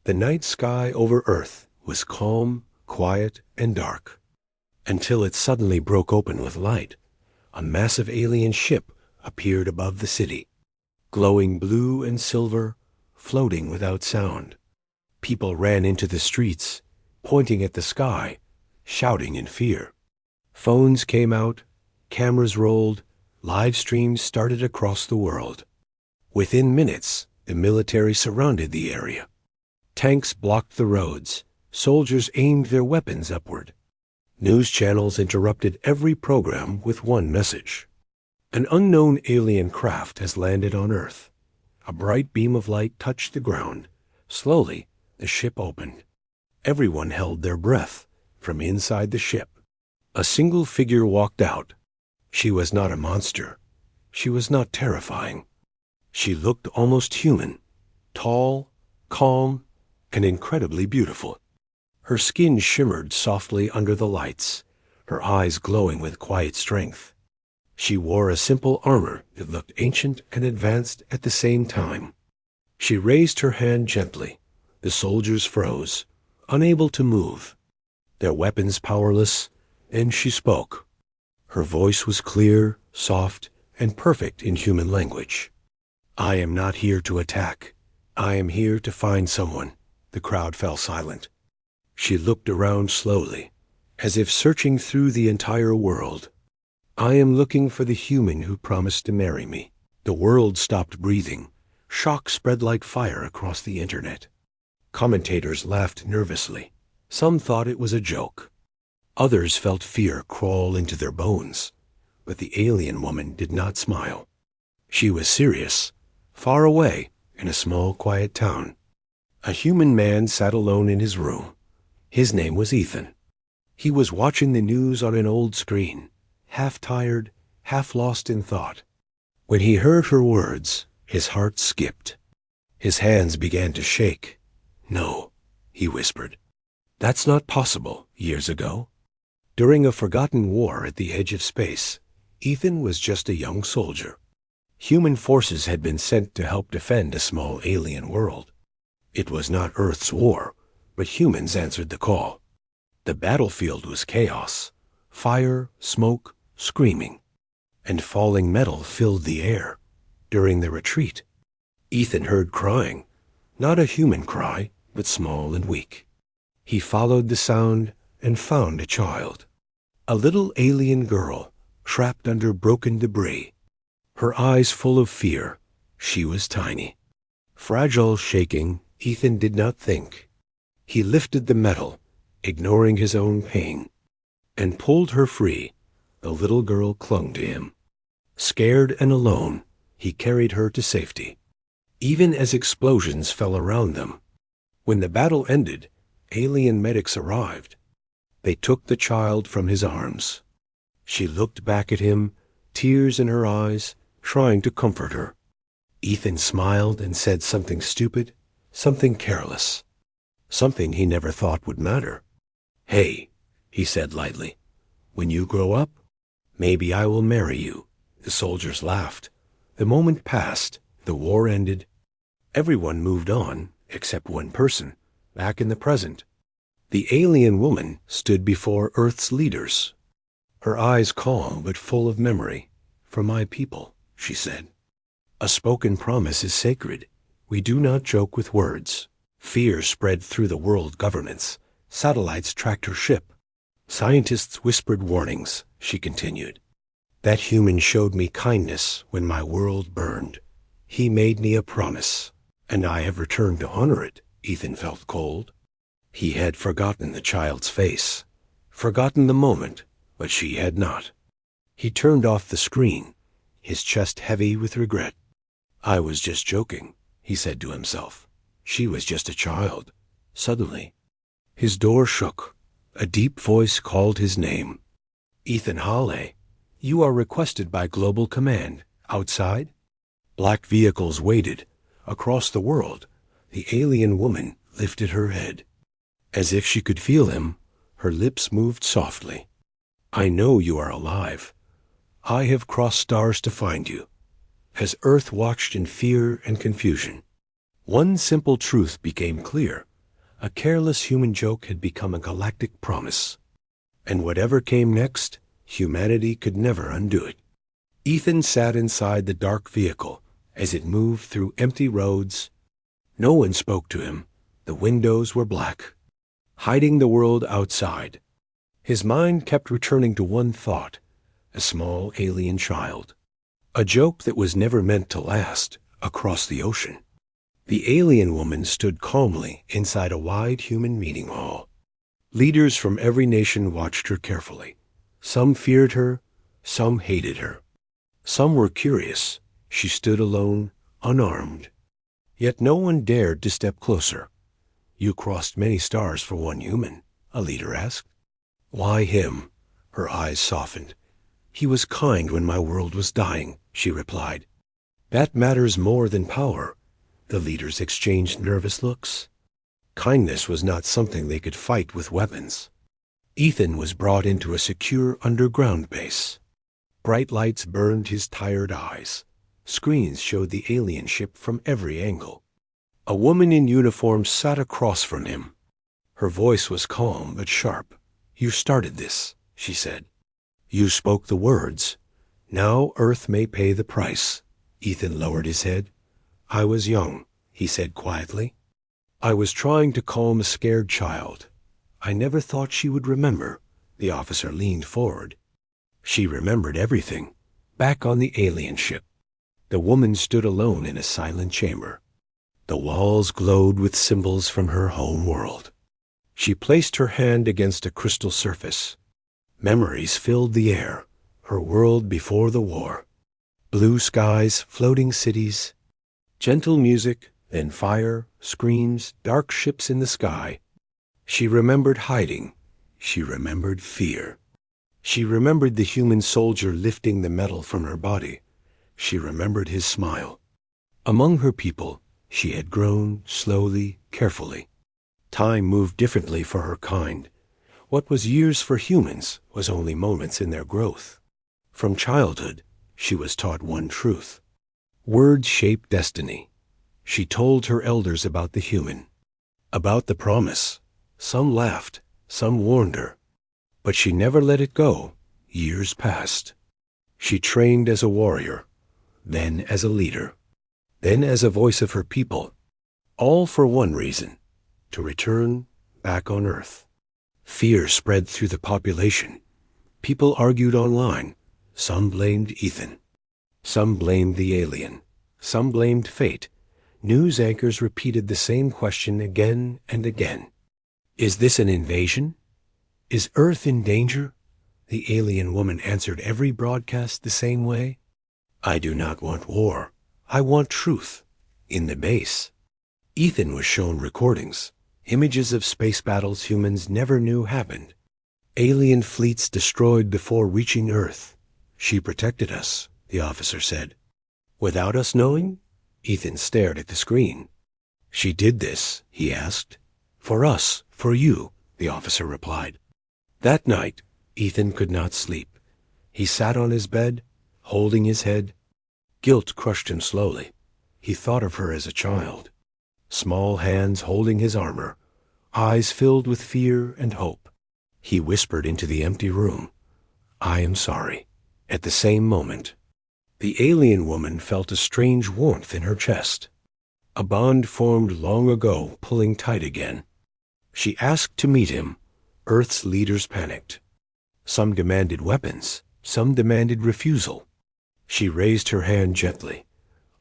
The night sky over Earth was calm, quiet, and dark, until it suddenly broke open with light. A massive alien ship appeared above the city, glowing blue and silver, floating without sound. People ran into the streets, pointing at the sky, shouting in fear. Phones came out, cameras rolled, live streams started across the world. Within minutes, the military surrounded the area. Tanks blocked the roads. Soldiers aimed their weapons upward. News channels interrupted every program with one message. An unknown alien craft has landed on Earth. A bright beam of light touched the ground. Slowly, the ship opened. Everyone held their breath. From inside the ship, a single figure walked out. She was not a monster. She was not terrifying. She looked almost human, tall, calm, and incredibly beautiful. Her skin shimmered softly under the lights, her eyes glowing with quiet strength. She wore a simple armor that looked ancient and advanced at the same time. She raised her hand gently. The soldiers froze, unable to move, their weapons powerless, and she spoke. Her voice was clear, soft, and perfect in human language. "I am not here to attack. I am here to find someone." The crowd fell silent. She looked around slowly, as if searching through the entire world. "I am looking for the human who promised to marry me." The world stopped breathing. Shock spread like fire across the internet. Commentators laughed nervously. Some thought it was a joke. Others felt fear crawl into their bones. But the alien woman did not smile. She was serious, far away in a small, quiet town. A human man sat alone in his room. His name was Ethan. He was watching the news on an old screen, half tired, half lost in thought. When he heard her words, his heart skipped. His hands began to shake. "No," he whispered. "That's not possible." Years ago, during a forgotten war at the edge of space, Ethan was just a young soldier. Human forces had been sent to help defend a small alien world. It was not Earth's war, but humans answered the call. The battlefield was chaos, fire, smoke, screaming, and falling metal filled the air. During the retreat, Ethan heard crying, not a human cry, but small and weak. He followed the sound and found a child, a little alien girl trapped under broken debris, her eyes full of fear. She was tiny, fragile, shaking. Ethan did not think. He lifted the metal, ignoring his own pain, and pulled her free. The little girl clung to him. Scared and alone, he carried her to safety, even as explosions fell around them. When the battle ended, alien medics arrived. They took the child from his arms. She looked back at him, tears in her eyes, trying to comfort her. Ethan smiled and said something stupid, something careless, something he never thought would matter. "Hey," he said lightly, "when you grow up, maybe I will marry you." The soldiers laughed. The moment passed. The war ended. Everyone moved on, except one person, back in the present. The alien woman stood before Earth's leaders, her eyes calm but full of memory. "For my people," she said. "A spoken promise is sacred. We do not joke with words." Fear spread through the world governments. Satellites tracked her ship. Scientists whispered warnings. She continued. "That human showed me kindness when my world burned. He made me a promise, and I have returned to honor it." Ethan felt cold. He had forgotten the child's face, forgotten the moment, but she had not. He turned off the screen, his chest heavy with regret. "I was just joking," he said to himself. "She was just a child." Suddenly, his door shook. A deep voice called his name. "Ethan Hawley, you are requested by Global Command. Outside?" Black vehicles waited. Across the world, the alien woman lifted her head. As if she could feel him, her lips moved softly. "I know you are alive. I have crossed stars to find you." As Earth watched in fear and confusion, one simple truth became clear. A careless human joke had become a galactic promise. And whatever came next, humanity could never undo it. Ethan sat inside the dark vehicle as it moved through empty roads. No one spoke to him. The windows were black, hiding the world outside. His mind kept returning to one thought, a small alien child. A joke that was never meant to last across the ocean. The alien woman stood calmly inside a wide human meeting hall. Leaders from every nation watched her carefully. Some feared her, some hated her. Some were curious. She stood alone, unarmed. Yet no one dared to step closer. "You crossed many stars for one human," a leader asked. "Why him?" Her eyes softened. "He was kind when my world was dying," she replied. "That matters more than power." The leaders exchanged nervous looks. Kindness was not something they could fight with weapons. Ethan was brought into a secure underground base. Bright lights burned his tired eyes. Screens showed the alien ship from every angle. A woman in uniform sat across from him. Her voice was calm but sharp. "You started this," she said. "You spoke the words. Now Earth may pay the price." Ethan lowered his head. "I was young," he said quietly. "I was trying to calm a scared child. I never thought she would remember." The officer leaned forward. She remembered everything. Back on the alien ship. The woman stood alone in a silent chamber. The walls glowed with symbols from her home world. She placed her hand against a crystal surface. Memories filled the air, her world before the war. Blue skies, floating cities, gentle music, then fire, screams, dark ships in the sky. She remembered hiding. She remembered fear. She remembered the human soldier lifting the metal from her body. She remembered his smile. Among her people, she had grown slowly, carefully. Time moved differently for her kind. What was years for humans was only moments in their growth. From childhood, she was taught one truth. Words shape destiny. She told her elders about the human, about the promise. Some laughed, some warned her. But she never let it go. Years passed. She trained as a warrior, then as a leader, then as a voice of her people, all for one reason, to return back on Earth. Fear spread through the population. People argued online. Some blamed Ethan. Some blamed the alien. Some blamed fate. News anchors repeated the same question again and again. Is this an invasion? Is Earth in danger? The alien woman answered every broadcast the same way. I do not want war. I want truth. In the base. Ethan was shown recordings, images of space battles humans never knew happened. Alien fleets destroyed before reaching Earth. She protected us, the officer said. Without us knowing? Ethan stared at the screen. She did this, he asked. For us, for you, the officer replied. That night, Ethan could not sleep. He sat on his bed, holding his head. Guilt crushed him slowly. He thought of her as a child. Small hands holding his armor, eyes filled with fear and hope. He whispered into the empty room, I am sorry. At the same moment, the alien woman felt a strange warmth in her chest. A bond formed long ago, pulling tight again. She asked to meet him. Earth's leaders panicked. Some demanded weapons, some demanded refusal. She raised her hand gently.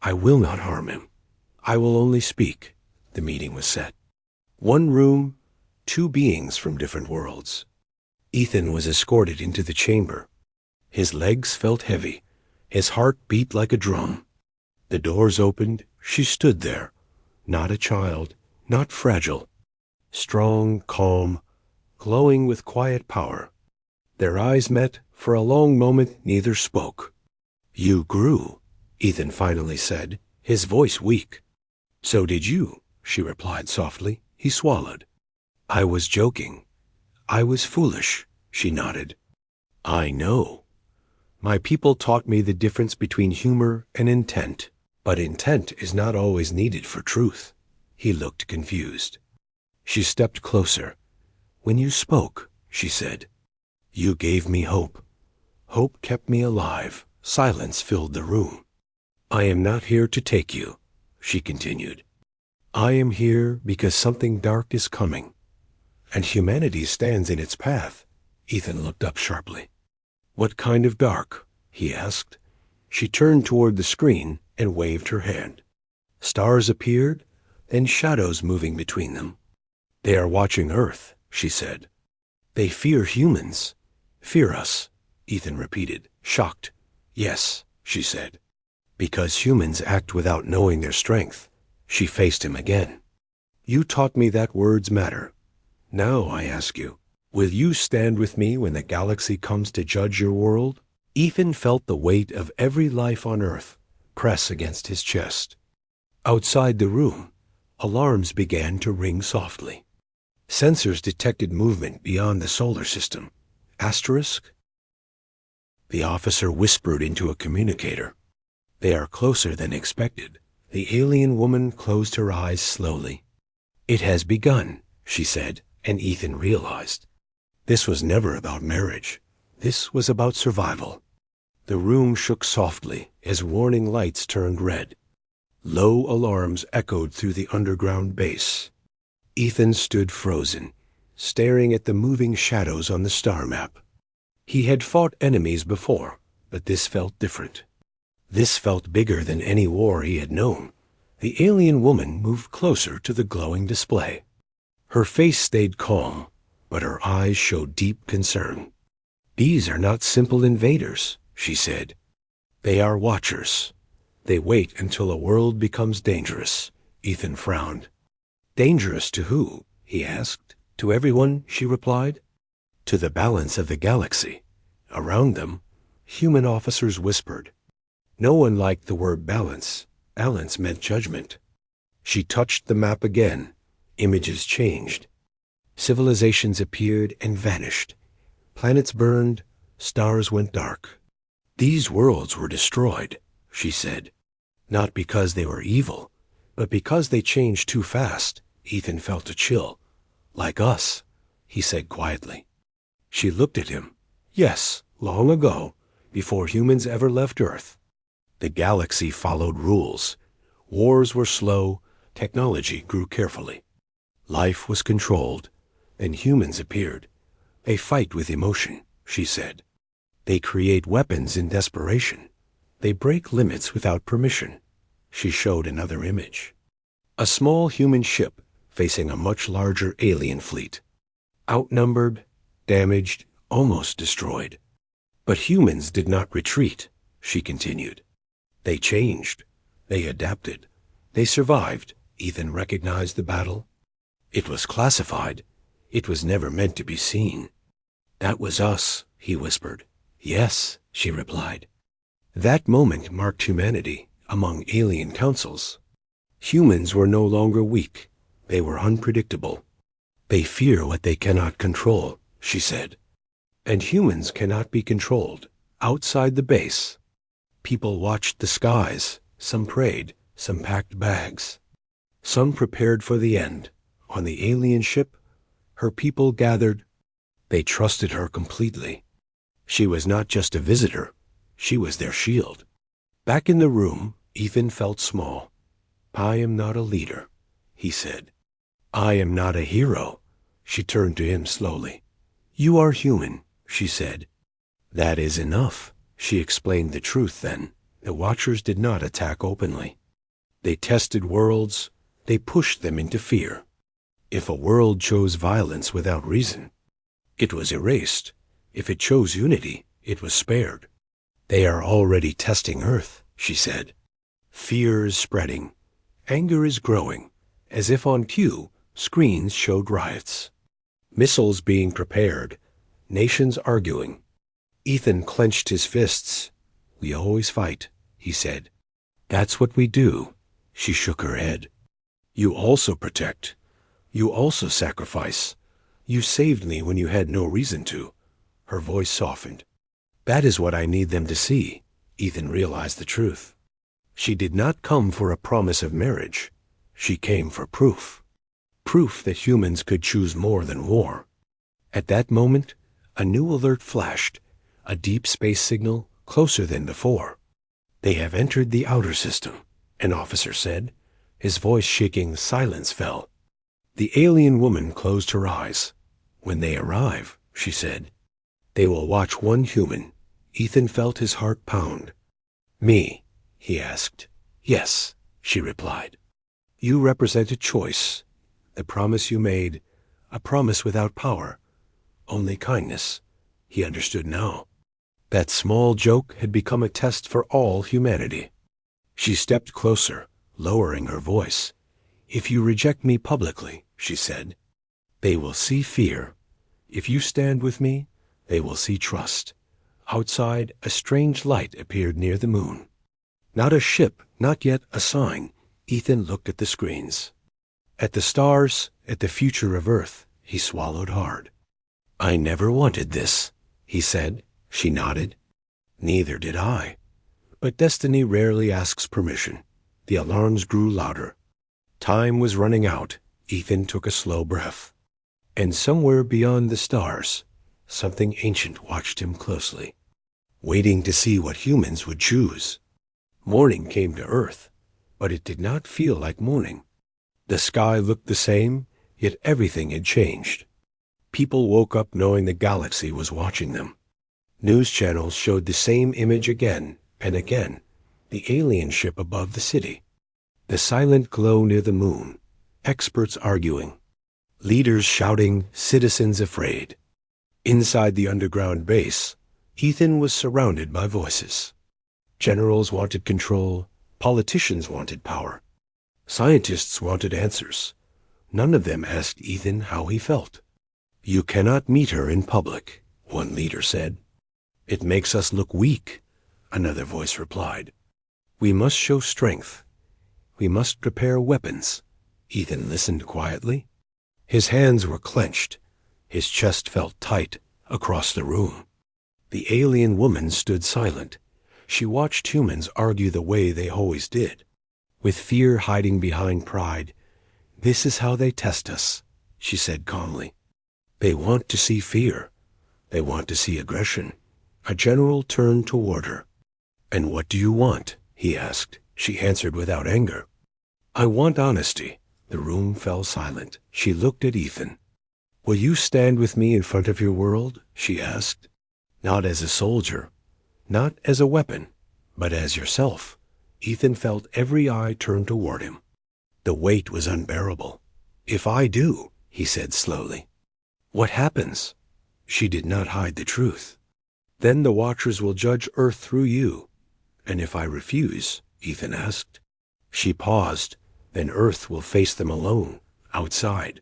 I will not harm him. I will only speak. The meeting was set. One room, two beings from different worlds. Ethan was escorted into the chamber. His legs felt heavy. His heart beat like a drum. The doors opened. She stood there. Not a child, not fragile. Strong, calm, glowing with quiet power. Their eyes met. For a long moment, neither spoke. You grew, Ethan finally said, his voice weak. So did you, she replied softly. He swallowed. I was joking. I was foolish, she nodded. I know. My people taught me the difference between humor and intent. But intent is not always needed for truth. He looked confused. She stepped closer. "When you spoke," she said, "you gave me hope. Hope kept me alive." Silence filled the room. "I am not here to take you," she continued. "I am here because something dark is coming, and humanity stands in its path." Ethan looked up sharply. "What kind of dark?" he asked. She turned toward the screen and waved her hand. Stars appeared, and shadows moving between them. "They are watching Earth," she said. "They fear humans." "Fear us," Ethan repeated, shocked. "Yes," she said. "Because humans act without knowing their strength." She faced him again. "You taught me that words matter. Now I ask you, will you stand with me when the galaxy comes to judge your world?" Ethan felt the weight of every life on Earth press against his chest. Outside the room, alarms began to ring softly. Sensors detected movement beyond the solar system. Asterisk? The officer whispered into a communicator. "They are closer than expected." The alien woman closed her eyes slowly. "It has begun," she said, and Ethan realized. This was never about marriage. This was about survival. The room shook softly as warning lights turned red. Low alarms echoed through the underground base. Ethan stood frozen, staring at the moving shadows on the star map. He had fought enemies before, but this felt different. This felt bigger than any war he had known. The alien woman moved closer to the glowing display. Her face stayed calm, but her eyes showed deep concern. "These are not simple invaders," she said. "They are watchers. They wait until a world becomes dangerous." Ethan frowned. "Dangerous to who?" he asked. "To everyone," she replied. "To the balance of the galaxy." Around them, human officers whispered. No one liked the word balance. Balance meant judgment. She touched the map again. Images changed. Civilizations appeared and vanished. Planets burned, stars went dark. "These worlds were destroyed," she said. "Not because they were evil, but because they changed too fast." Ethan felt a chill. "Like us," he said quietly. She looked at him. "Yes, long ago, before humans ever left Earth. The galaxy followed rules. Wars were slow, technology grew carefully. Life was controlled, and humans appeared. They fight with emotion," she said. "They create weapons in desperation. They break limits without permission." She showed another image. A small human ship facing a much larger alien fleet. Outnumbered, damaged, almost destroyed. "But humans did not retreat," she continued. "They changed. They adapted. They survived." Ethan recognized the battle. It was classified. It was never meant to be seen. "That was us," he whispered. "Yes," she replied. That moment marked humanity among alien councils. Humans were no longer weak. They were unpredictable. "They fear what they cannot control," she said. "And humans cannot be controlled. Outside the base, people watched the skies. Some prayed, some packed bags. Some prepared for the end. On the alien ship, her people gathered. They trusted her completely. She was not just a visitor. She was their shield." Back in the room, Ethan felt small. "I am not a leader," he said. "I am not a hero." She turned to him slowly. "You are human," she said. "That is enough." She explained the truth then. The Watchers did not attack openly. They tested worlds. They pushed them into fear. If a world chose violence without reason, it was erased. If it chose unity, it was spared. "They are already testing Earth," she said. "Fear is spreading. Anger is growing." As if on cue, screens showed riots. Missiles being prepared. Nations arguing. Ethan clenched his fists. "We always fight," he said. "That's what we do." She shook her head. "You also protect. You also sacrifice. You saved me when you had no reason to." Her voice softened. "That is what I need them to see." Ethan realized the truth. She did not come for a promise of marriage. She came for proof. proof that humans could choose more than war. At that moment, a new alert flashed, a deep space signal closer than before. "They have entered the outer system," an officer said. His voice shaking, silence fell. The alien woman closed her eyes. "When they arrive," she said, "they will watch one human." Ethan felt his heart pound. "Me?" he asked. "Yes," she replied. "You represent a choice. The promise you made, a promise without power, only kindness." He understood now. That small joke had become a test for all humanity. She stepped closer, lowering her voice. "If you reject me publicly," she said, "they will see fear. If you stand with me, they will see trust." Outside, a strange light appeared near the moon. Not a ship, not yet a sign. Ethan looked at the screens. At the stars, at the future of Earth. He swallowed hard. "I never wanted this," he said. She nodded. "Neither did I. But destiny rarely asks permission." The alarms grew louder. Time was running out. Ethan took a slow breath. And somewhere beyond the stars, something ancient watched him closely, waiting to see what humans would choose. Morning came to Earth, but it did not feel like morning. The sky looked the same, yet everything had changed. People woke up knowing the galaxy was watching them. News channels showed the same image again and again, the alien ship above the city, the silent glow near the moon, experts arguing, leaders shouting, citizens afraid. Inside the underground base, Ethan was surrounded by voices. Generals wanted control, politicians wanted power, scientists wanted answers. None of them asked Ethan how he felt. "You cannot meet her in public," one leader said. "It makes us look weak," another voice replied. "We must show strength. We must prepare weapons." Ethan listened quietly. His hands were clenched. His chest felt tight across the room. The alien woman stood silent. She watched humans argue the way they always did, with fear hiding behind pride. "This is how they test us," she said calmly. "They want to see fear. They want to see aggression." A general turned toward her. "And what do you want?" he asked. She answered without anger. "I want honesty." The room fell silent. She looked at Ethan. "Will you stand with me in front of your world?" she asked. "Not as a soldier, not as a weapon, but as yourself." Ethan felt every eye turn toward him. The weight was unbearable. "If I do," he said slowly, "what happens?" She did not hide the truth. "Then the Watchers will judge Earth through you." "And if I refuse?" Ethan asked. She paused. "Then Earth will face them alone, outside."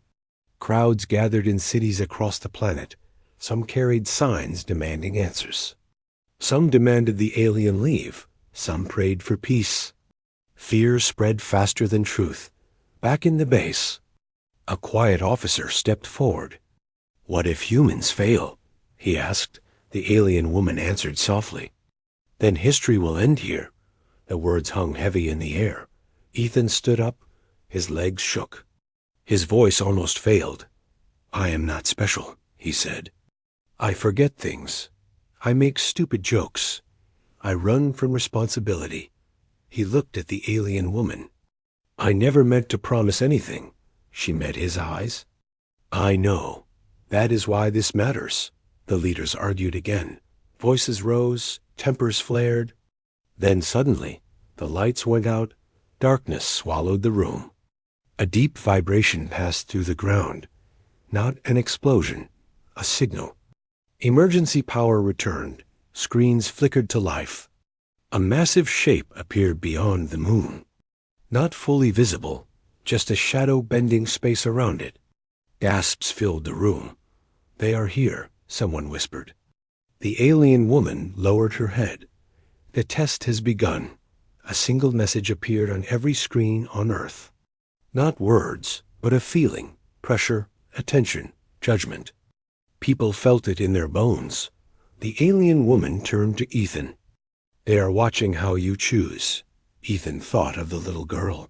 Crowds gathered in cities across the planet. Some carried signs demanding answers. Some demanded the alien leave. Some prayed for peace. Fear spread faster than truth. Back in the base, a quiet officer stepped forward. "What if humans fail?" he asked. The alien woman answered softly. "Then history will end here." The words hung heavy in the air. Ethan stood up. His legs shook. His voice almost failed. "I am not special," he said. "I forget things. I make stupid jokes. I run from responsibility." He looked at the alien woman. "I never meant to promise anything." She met his eyes. "I know. That is why this matters." The leaders argued again. Voices rose, tempers flared. Then suddenly, the lights went out. Darkness swallowed the room. A deep vibration passed through the ground. Not an explosion, a signal. Emergency power returned. Screens flickered to life. A massive shape appeared beyond the moon. Not fully visible, just a shadow bending space around it. Gasps filled the room. "They are here," someone whispered. The alien woman lowered her head. "The test has begun." A single message appeared on every screen on Earth. Not words, but a feeling, pressure, attention, judgment. People felt it in their bones. The alien woman turned to Ethan. "They are watching how you choose." Ethan thought of the little girl,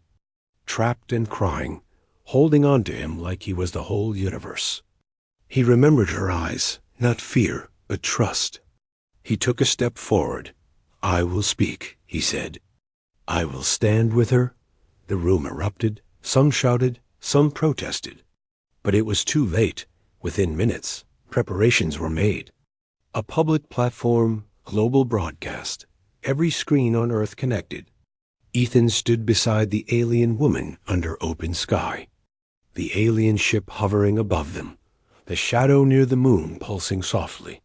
trapped and crying, holding on to him like he was the whole universe. He remembered her eyes, not fear, but trust. He took a step forward. "I will speak," he said. "I will stand with her." The room erupted. Some shouted, some protested. But it was too late. Within minutes, preparations were made. A public platform, global broadcast, every screen on Earth connected. Ethan stood beside the alien woman under open sky. The alien ship hovering above them, the shadow near the moon pulsing softly.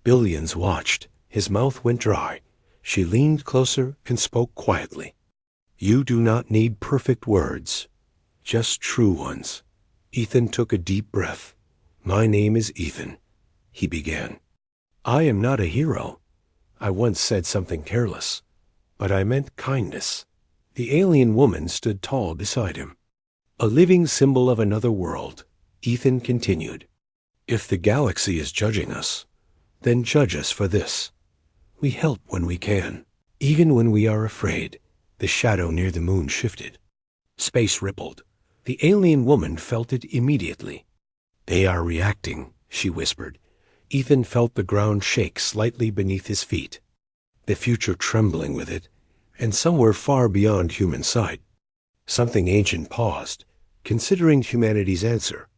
Billions watched. His mouth went dry. She leaned closer and spoke quietly. "You do not need perfect words, just true ones." Ethan took a deep breath. "My name is Ethan," he began. "I am not a hero. I once said something careless, but I meant kindness." The alien woman stood tall beside him. A living symbol of another world, Ethan continued. "If the galaxy is judging us, then judge us for this. We help when we can, even when we are afraid." The shadow near the moon shifted. Space rippled. The alien woman felt it immediately. "They are reacting," she whispered. Ethan felt the ground shake slightly beneath his feet, the future trembling with it, and somewhere far beyond human sight. Something ancient paused, considering humanity's answer.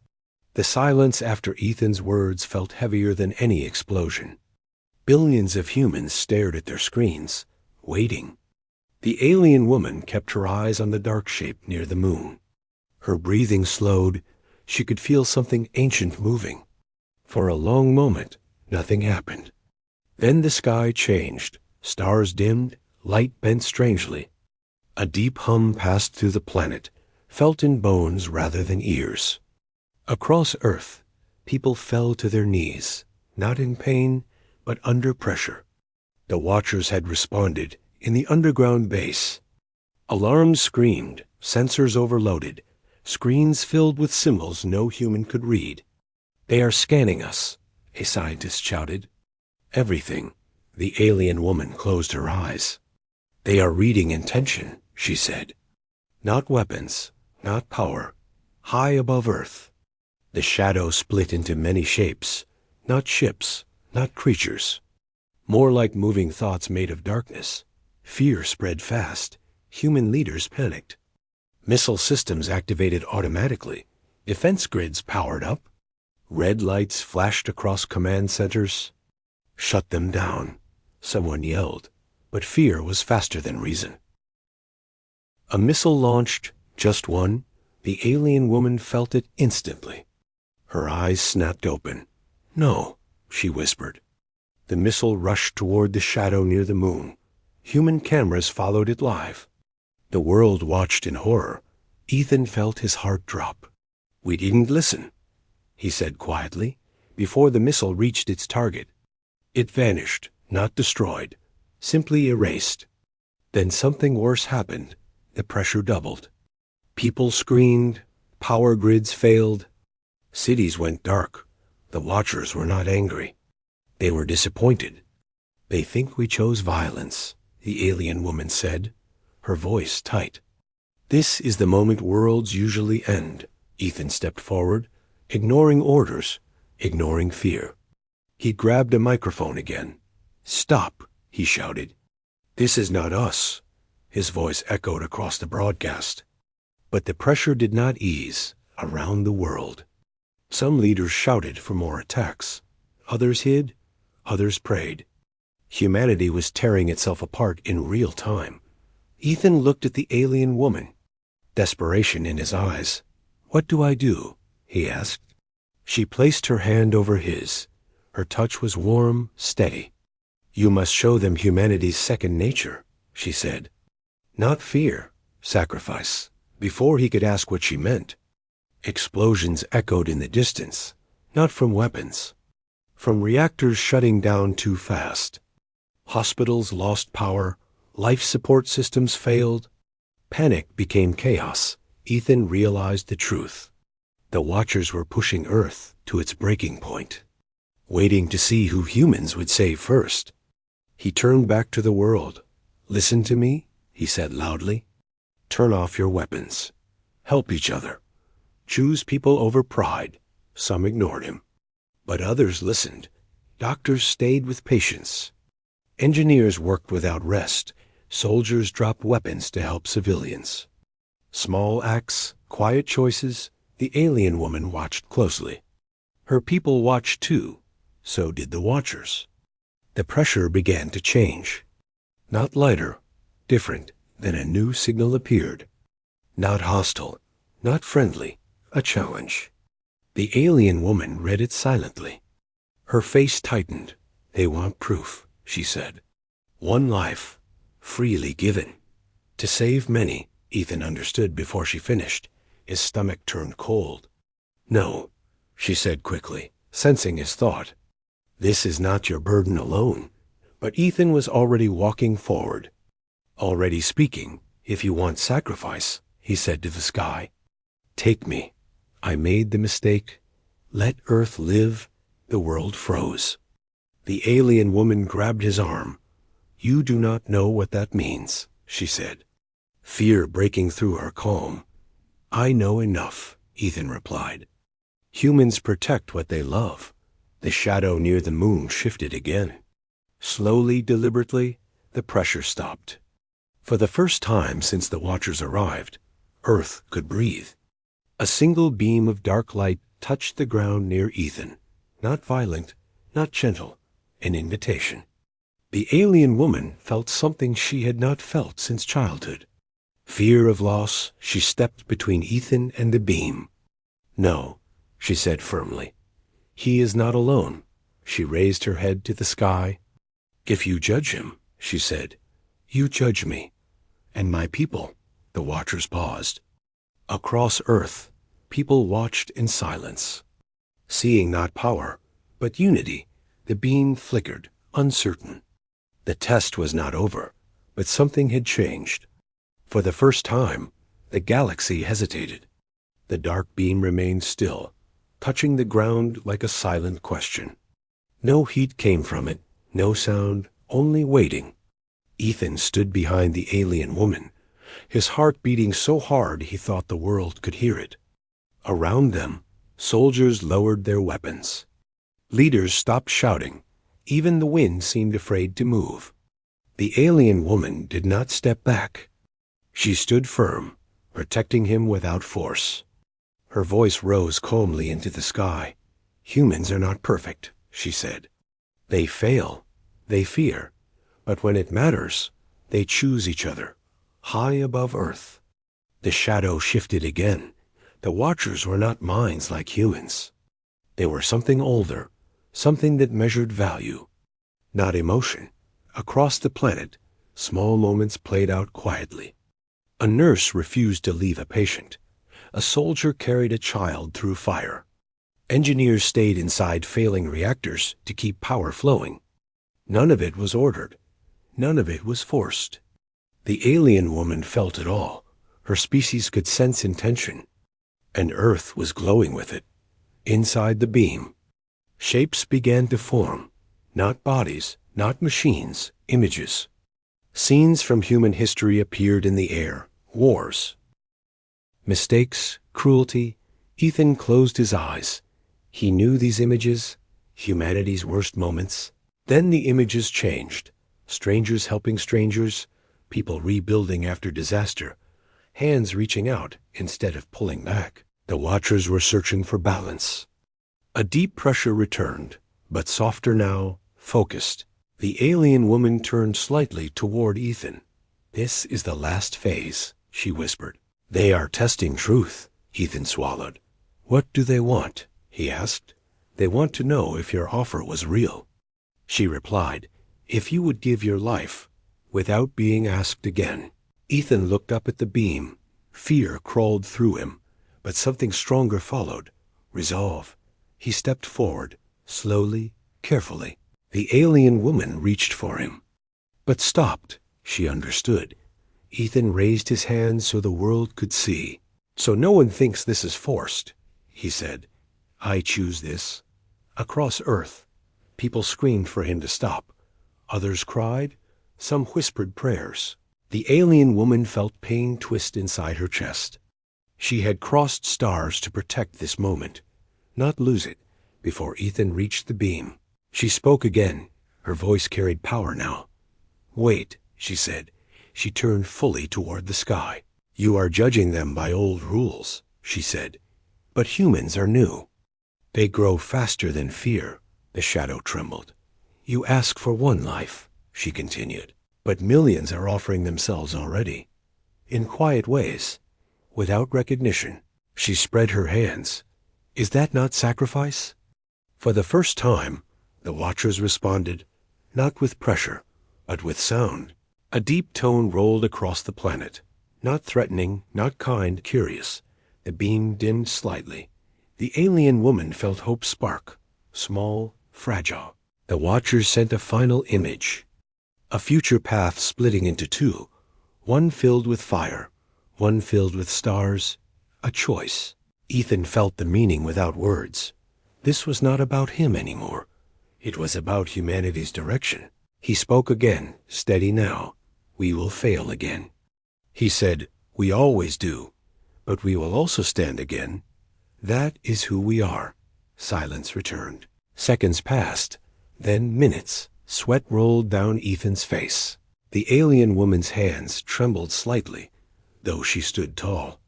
The silence after Ethan's words felt heavier than any explosion. Billions of humans stared at their screens, waiting. The alien woman kept her eyes on the dark shape near the moon. Her breathing slowed. She could feel something ancient moving. For a long moment, nothing happened. Then the sky changed. Stars dimmed, light bent strangely. A deep hum passed through the planet, felt in bones rather than ears. Across Earth, people fell to their knees, not in pain, but under pressure. The Watchers had responded in the underground base. Alarms screamed, sensors overloaded, screens filled with symbols no human could read. "They are scanning us," a scientist shouted. "Everything." The alien woman closed her eyes. "They are reading intention," she said. "Not weapons, not power. High above Earth." The shadow split into many shapes, not ships, not creatures. More like moving thoughts made of darkness. Fear spread fast. Human leaders panicked. Missile systems activated automatically. Defense grids powered up. Red lights flashed across command centers. "Shut them down," someone yelled, but fear was faster than reason. A missile launched, just one. The alien woman felt it instantly. Her eyes snapped open. "No," she whispered. The missile rushed toward the shadow near the moon. Human cameras followed it live. The world watched in horror. Ethan felt his heart drop. "We didn't listen," he said quietly, before the missile reached its target. It vanished, not destroyed, simply erased. Then something worse happened. The pressure doubled. People screamed. Power grids failed. Cities went dark. The Watchers were not angry. They were disappointed. "They think we chose violence," the alien woman said, her voice tight. "This is the moment worlds usually end." Ethan stepped forward, ignoring orders, ignoring fear. He grabbed a microphone again. "Stop," he shouted. "This is not us." His voice echoed across the broadcast. But the pressure did not ease around the world. Some leaders shouted for more attacks. Others hid. Others prayed. Humanity was tearing itself apart in real time. Ethan looked at the alien woman, desperation in his eyes. "What do I do?" he asked. She placed her hand over his. Her touch was warm, steady. "You must show them humanity's second nature," she said. "Not fear, sacrifice." Before he could ask what she meant, explosions echoed in the distance, not from weapons, from reactors shutting down too fast. Hospitals lost power, life support systems failed. Panic became chaos. Ethan realized the truth. The Watchers were pushing Earth to its breaking point, waiting to see who humans would save first. He turned back to the world. "Listen to me," he said loudly. "Turn off your weapons. Help each other. choose people over pride. Some ignored him, but others listened. Doctors stayed with patients. Engineers worked without rest. Soldiers dropped weapons to help civilians. Small acts, quiet choices, the alien woman watched closely. Her people watched too. So did the watchers. The pressure began to change. Not lighter, different. Then a new signal appeared. Not hostile, not friendly, a challenge. The alien woman read it silently. Her face tightened. They want proof, she said. One life, freely given. To save many, Ethan understood before she finished. His stomach turned cold. No, she said quickly, sensing his thought. This is not your burden alone. But Ethan was already walking forward. Already speaking. If you want sacrifice, he said to the sky. Take me. I made the mistake. Let Earth live. The world froze. The alien woman grabbed his arm. You do not know what that means, she said. Fear breaking through her calm. I know enough, Ethan replied. Humans protect what they love. The shadow near the moon shifted again. Slowly, deliberately, the pressure stopped. For the first time since the Watchers arrived, Earth could breathe. A single beam of dark light touched the ground near Ethan. Not violent, not gentle, an invitation. The alien woman felt something she had not felt since childhood. Fear of loss, she stepped between Ethan and the beam. No, she said firmly. He is not alone. She raised her head to the sky. If you judge him, she said, you judge me. And my people. The Watchers paused. Across Earth, people watched in silence. Seeing not power, but unity, the beam flickered, uncertain. The test was not over, but something had changed. For the first time, the galaxy hesitated. The dark beam remained still, touching the ground like a silent question. No heat came from it, no sound, only waiting. Ethan stood behind the alien woman, his heart beating so hard he thought the world could hear it. Around them, soldiers lowered their weapons. Leaders stopped shouting. Even the wind seemed afraid to move. The alien woman did not step back. She stood firm, protecting him without force. Her voice rose calmly into the sky. Humans are not perfect, she said. They fail, they fear, but when it matters, they choose each other, high above Earth. The shadow shifted again. The Watchers were not minds like humans. They were something older, something that measured value, not emotion. Across the planet, small moments played out quietly. A nurse refused to leave a patient. A soldier carried a child through fire. Engineers stayed inside failing reactors to keep power flowing. None of it was ordered. None of it was forced. The alien woman felt it all. Her species could sense intention. And Earth was glowing with it. Inside the beam, shapes began to form. Not bodies, not machines, images. Scenes from human history appeared in the air. Wars. Mistakes, cruelty. Ethan closed his eyes. He knew these images, humanity's worst moments. Then the images changed. Strangers helping strangers, people rebuilding after disaster, hands reaching out instead of pulling back. The Watchers were searching for balance. A deep pressure returned, but softer now, focused. The alien woman turned slightly toward Ethan. This is the last phase, she whispered. They are testing truth, Ethan swallowed. What do they want? He asked. They want to know if your offer was real. She replied, if you would give your life, without being asked again. Ethan looked up at the beam. Fear crawled through him, but something stronger followed. Resolve. He stepped forward, slowly, carefully. The alien woman reached for him, but stopped. She understood. Ethan raised his hand so the world could see. So no one thinks this is forced, he said. I choose this. Across Earth, people screamed for him to stop. Others cried. Some whispered prayers. The alien woman felt pain twist inside her chest. She had crossed stars to protect this moment, not lose it before Ethan reached the beam. She spoke again. Her voice carried power now. "Wait," she said. She turned fully toward the sky. "You are judging them by old rules," she said. "But humans are new. They grow faster than fear." The shadow trembled. "You ask for one life," she continued, "but millions are offering themselves already. In quiet ways, without recognition." She spread her hands. "Is that not sacrifice?" For the first time, the watchers responded, not with pressure, but with sound. A deep tone rolled across the planet, not threatening, not kind, curious. The beam dimmed slightly. The alien woman felt hope spark, small, fragile. The watchers sent a final image. A future path splitting into two, one filled with fire, one filled with stars, a choice. Ethan felt the meaning without words. This was not about him anymore. It was about humanity's direction. He spoke again, steady now. "We will fail again." He said, "We always do, but we will also stand again. That is who we are." Silence returned. Seconds passed, then minutes. Sweat rolled down Ethan's face. The alien woman's hands trembled slightly, though she stood tall.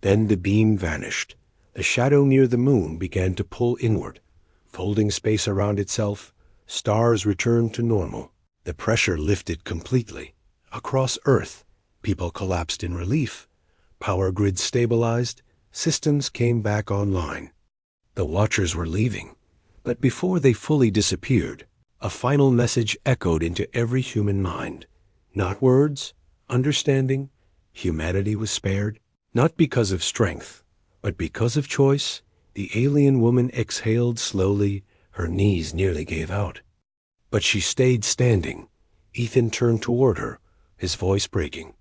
Then the beam vanished. The shadow near the moon began to pull inward, folding space around itself. Stars returned to normal. The pressure lifted completely. Across Earth, people collapsed in relief. Power grids stabilized. Systems came back online. The watchers were leaving, but before they fully disappeared, a final message echoed into every human mind. Not words, understanding. Humanity was spared, not because of strength, but because of choice. The alien woman exhaled slowly. Her knees nearly gave out. But she stayed standing. Ethan turned toward her, his voice breaking.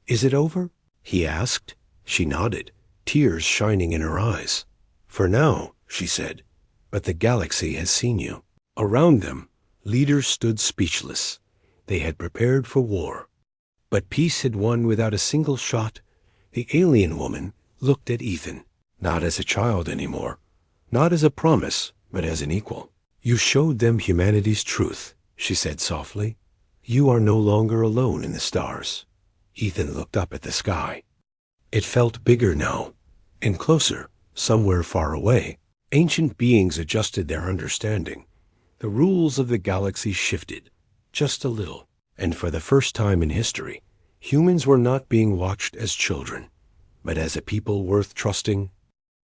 "Is it over?" he asked. She nodded, tears shining in her eyes. "For now," she said, "but the galaxy has seen you." Around them, leaders stood speechless. They had prepared for war. But peace had won without a single shot. The alien woman looked at Ethan, not as a child anymore, not as a promise, but as an equal. "You showed them humanity's truth," she said softly. "You are no longer alone in the stars." Ethan looked up at the sky. It felt bigger now, and closer, somewhere far away. Ancient beings adjusted their understanding. The rules of the galaxy shifted, just a little, and for the first time in history, humans were not being watched as children, but as a people worth trusting,